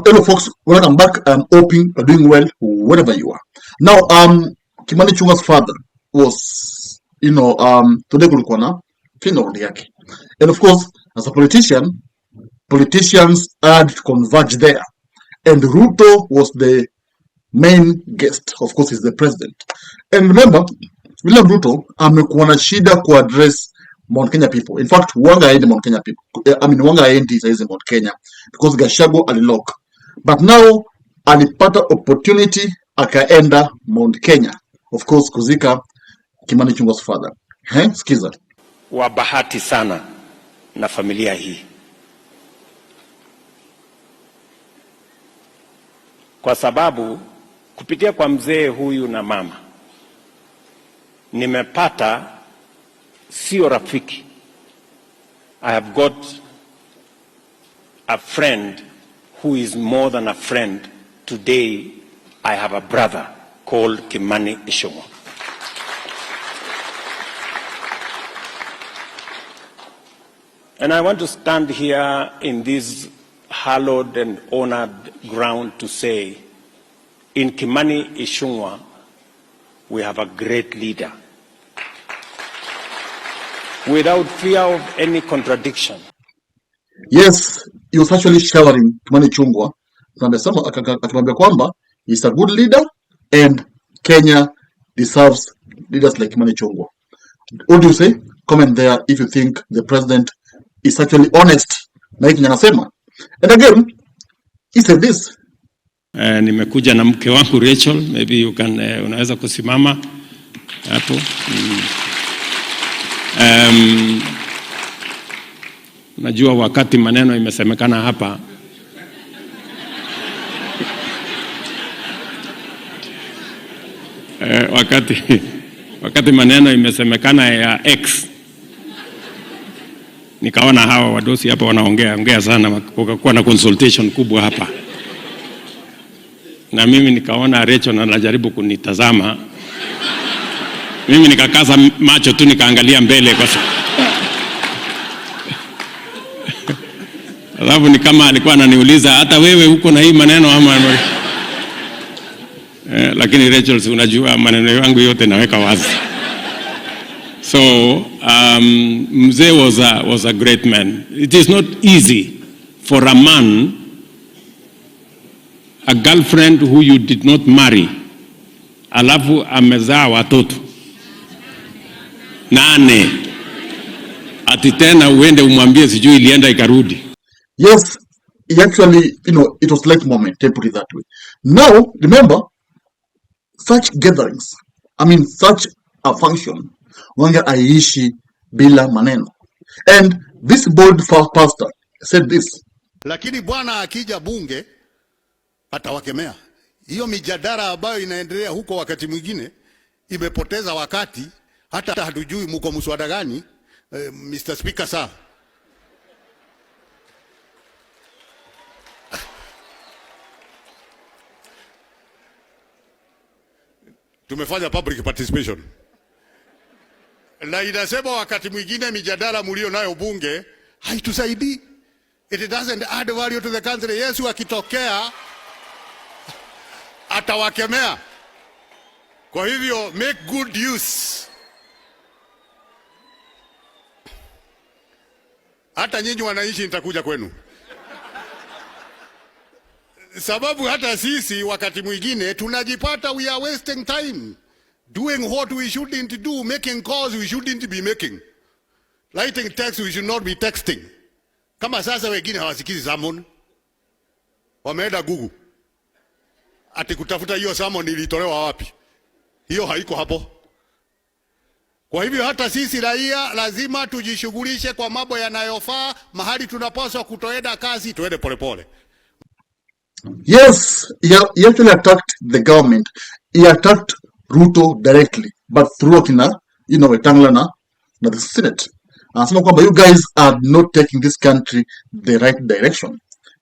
hello folks, welcome back. Hoping you're doing well wherever you are. Now, Kimani Ichungwa's father was, today kulikuwa na funeral yake. And of course, as a politician, politicians had to converge there. And Ruto was the main guest. Of course, he's the president. And remember, William Ruto amekuwa na shida ku address Mount Kenya people. In fact, wanga aende Mount Kenya people. Wanga aende saizi Mount Kenya because Gachagua alilock. But now alipata opportunity akaenda Mount Kenya. Of course, kuzika Kimani Ichungwa's father. Skiza. Wa bahati sana na familia hii. Kwa sababu kupitia kwa mzee huyu na mama nimepata sio rafiki. I have got a friend who is more than a friend. Today I have a brother called Kimani Ichungwa. And I want to stand here in this hallowed and honored ground to say, in Kimani Ichungwa, we have a great leader. Without fear of any contradiction. Yes, he was actually showering Kimani Ichungwa. Akimwambia kwamba he's a good leader and Kenya deserves leaders like Kimani Ichungwa. What do you say? Comment there if you think the president is actually honest na hiki anasema. And again, he said this. Nimekuja na mke wangu Rachel, maybe you can unaweza kusimama hapo. Najua wakati maneno imesemekana hapa wakati maneno imesemekana ya X, nikaona hawa wadosi hapa wanaongea sana, kukakuwa na consultation kubwa hapa, na mimi nikaona Rachel anajaribu kunitazama, mimi nikakaza macho tu nikaangalia mbele kwa sababu ni kama alikuwa ananiuliza hata wewe uko na hii maneno ama lakini Rachel, unajua maneno yangu yote naweka wazi. So mzee was a great man. It is not easy for a man, a girlfriend who you did not marry, alafu amezaa watoto 8, ati tena uende umwambie sijui ilienda ikarudi. Yes, actually, it was like moment, to put it that way. Now, remember, such gatherings, such a function, wanga aishi bila maneno. And this bold pastor said this. Lakini bwana akija bunge atawakemea. Hiyo mijadala ambayo inaendelea huko wakati mwingine imepoteza wakati, hata hatujui mko mswada gani. Mr. Speaker sir. Tumefanya public participation. Na inasema wakati mwingine mijadala mlio nayo bunge haitusaidii. It doesn't add value to the country. Yesu akitokea atawakemea. Kwa hivyo make good use. Hata nyinyi wananchi nitakuja kwenu. Sababu hata sisi wakati mwingine tunajipata we are wasting time doing what we shouldn't do, making calls we shouldn't be making, writing text we should not be texting. Kama sasa wengine hawasikizi sermon, wameenda Google ati kutafuta hiyo sermon ilitolewa wapi. Hiyo haiko hapo. Kwa hivyo hata sisi raia lazima tujishughulishe kwa mambo yanayofaa. Mahali tunapaswa kutoenda kazi tuende polepole. Yes, he actually attacked the government. He attacked Ruto directly, but through Wetangula na the Senate. Anasema kwamba you guys are not taking this country the right direction.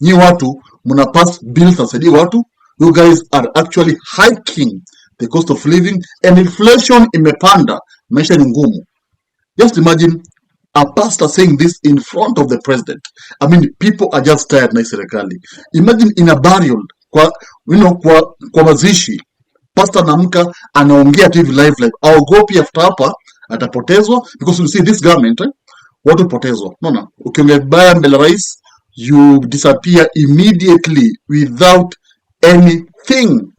Nyi watu muna pass bills asadi watu. You guys are actually hiking the cost of living and inflation imepanda. Maisha ni ngumu. Just imagine a pastor saying this in front of the president. I mean, people are just tired na serikali. Imagine in a burial, kwa mazishi, pastor namka anaongea tu live. Aogopi after hapa atapotezwa, because you see this government, watu potezwa. No. Ukiongea vibaya mbele rais, you disappear immediately without anything.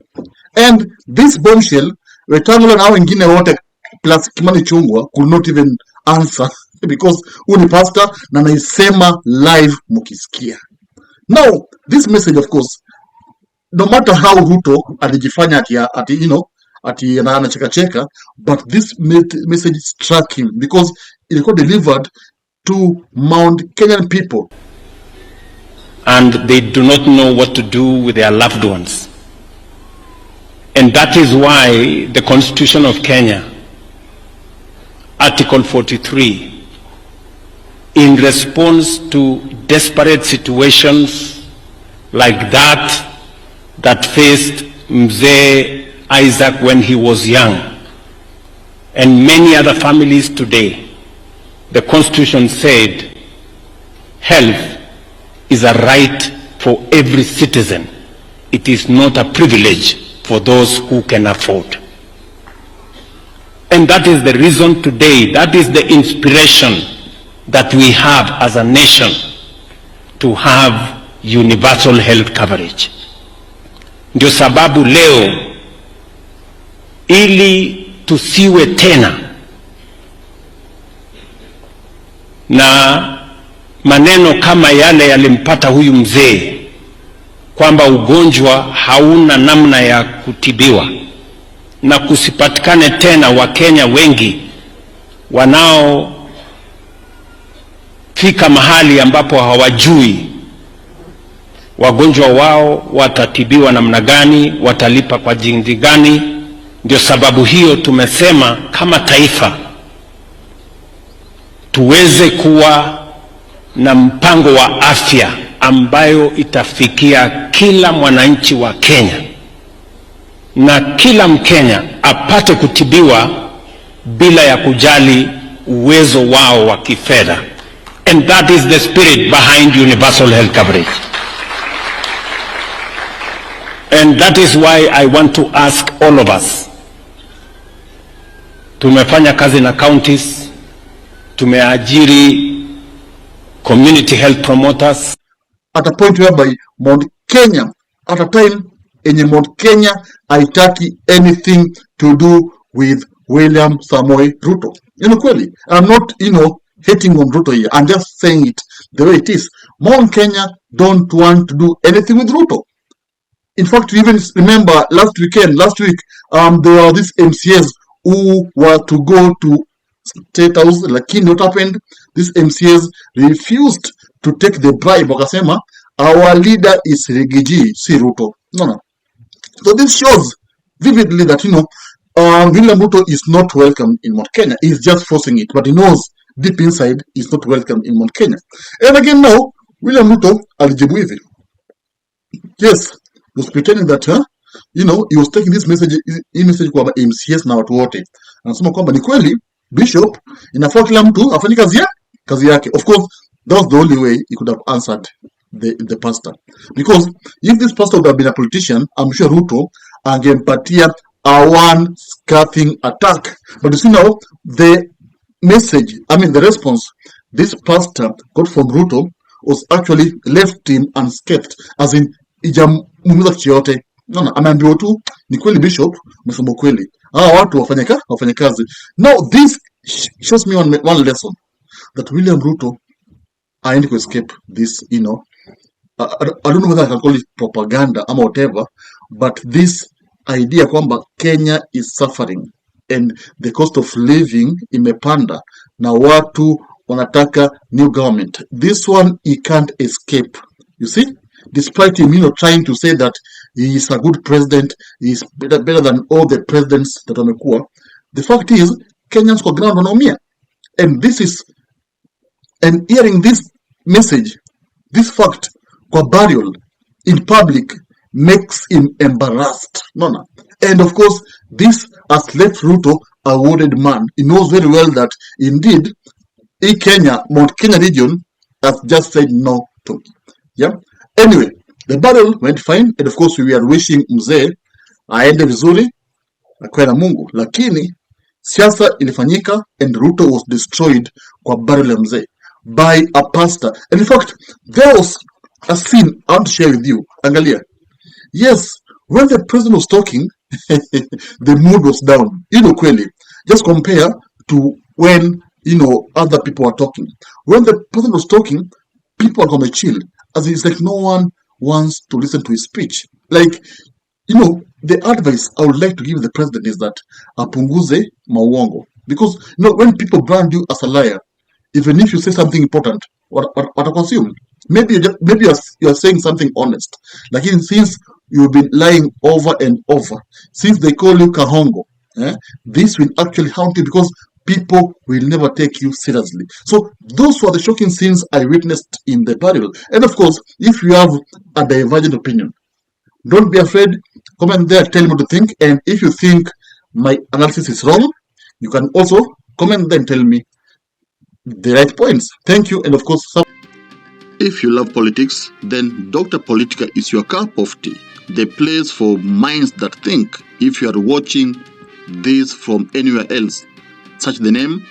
And this bombshell, Wetangula na wengine wote plus Kimani Ichungwa could not even answer because uni pastor na naisema live mukisikia. Now, this message, of course, no matter how Ruto alijifanya ati anacheka, but this message struck him because it got delivered to Mount Kenyan people. And they do not know what to do with their loved ones. And that is why the Constitution of Kenya, Article 43, in response to desperate situations like that faced Mzee Isaac when he was young, and many other families today, the Constitution said health is a right for every citizen. It is not a privilege for those who can afford. And that is the reason today, that is the inspiration that we have as a nation to have universal health coverage. Ndio sababu leo, ili tusiwe tena na maneno kama yale yalimpata huyu mzee, kwamba ugonjwa hauna namna ya kutibiwa, na kusipatikane tena Wakenya wengi wanaofika mahali ambapo hawajui wagonjwa wao watatibiwa namna gani, watalipa kwa jinsi gani. Ndio sababu hiyo tumesema kama taifa tuweze kuwa na mpango wa afya ambayo itafikia kila mwananchi wa Kenya, na kila Mkenya apate kutibiwa bila ya kujali uwezo wao wa kifedha. And that is the spirit behind universal health coverage. And that is why I want to ask all of us. Tumefanya kazi na counties, tumeajiri community health promoters. At a point whereby Mount Kenya, at a time in Mount Kenya, haitaki anything to do with William Samoei Ruto. Kweli, I'm not, hating on Ruto here. I'm just saying it the way it is. Mount Kenya don't want to do anything with Ruto. In fact, we even remember last week, there were these MCAs who were to go to State House. Lakini what happened? These MCAs refused to take the bribe. Wakasema, our leader is Rigiji, si Ruto. No. So this shows vividly that, William Ruto is not welcome in Mount Kenya. He's just forcing it, but he knows deep inside he's not welcome in Mount Kenya. And again now, William Ruto alijibu hivi. Yes, he was pretending that, he was taking this message kwa MCS na watu wote. Anasema kwamba ni kweli, Bishop, inafaa kila mtu afanye kazi yake. Of course, that was the only way he could have answered the pastor. Because if this pastor would have been a politician, I'm sure Ruto angempatia a one scathing attack. But you see now, the response this pastor got from Ruto was actually left him unscathed, as in ijamumiza kichote. Ameambiwa tu ni kweli Bishop, umesema kweli. Watu wafanye kazi. Now this shows me one lesson, that William Ruto aendi to escape this, I don't know whether I can call it propaganda or whatever, but this idea kwamba Kenya is suffering and the cost of living imepanda na watu wanataka new government. This one he can't escape. You see? Despite him, trying to say that he is a good president, he is better than all the presidents that wamekuwa. The fact is, Kenyans kwa ground wanaumia. And hearing this message, this fact, kwa burial in public, makes him embarrassed. And of course, this has left Ruto a wounded man. He knows very well that indeed, Kenya, Mount Kenya region has just said no to. Yeah. Anyway, the battle went fine, and of course we are wishing mzee aende vizuri akwe na Mungu, lakini siasa ilifanyika and Ruto was destroyed kwa battle ya mzee by a pastor. And in fact, there was a scene I want to share with you. Angalia. Yes, when the president was talking, the mood was down. Kweli. Just compare to when, other people are talking. When the president was talking, people are going to chill. As it's like no one wants to listen to his speech. Like, the advice I would like to give the president is that apunguze mauongo. Because, when people brand you as a liar, even if you say something important, what I consume? Maybe you're saying something honest. Like since you've been lying over and over, since they call you kahongo, this will actually haunt you because people will never take you seriously. So those were the shocking scenes I witnessed in the burial. And of course, if you have a divergent opinion, don't be afraid. Comment there, tell me what to think. And if you think my analysis is wrong, you can also comment there and tell me the right points. Thank you. And of course, if you love politics, then Dr. Politica is your cup of tea. The place for minds that think. If you are watching this from anywhere else, search the name,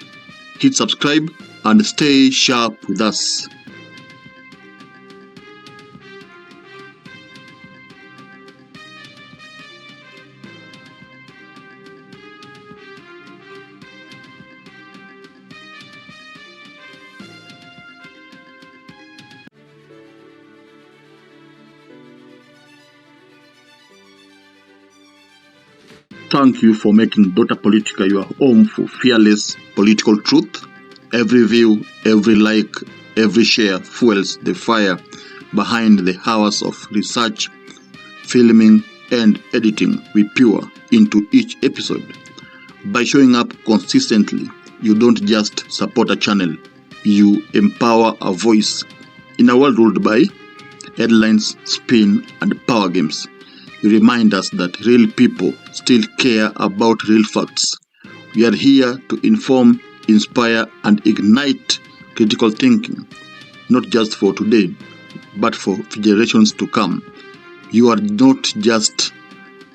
hit subscribe, and stay sharp with us. Thank you for making Dr. Politica your home for fearless political truth. Every view, every like, every share fuels the fire behind the hours of research, filming, and editing we pour into each episode. By showing up consistently, you don't just support a channel, you empower a voice. In a world ruled by headlines, spin, and power games, you remind us that real people still care about real facts. We are here to inform, inspire, and ignite critical thinking, not just for today, but for generations to come. You are not just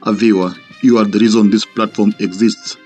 a viewer, you are the reason this platform exists.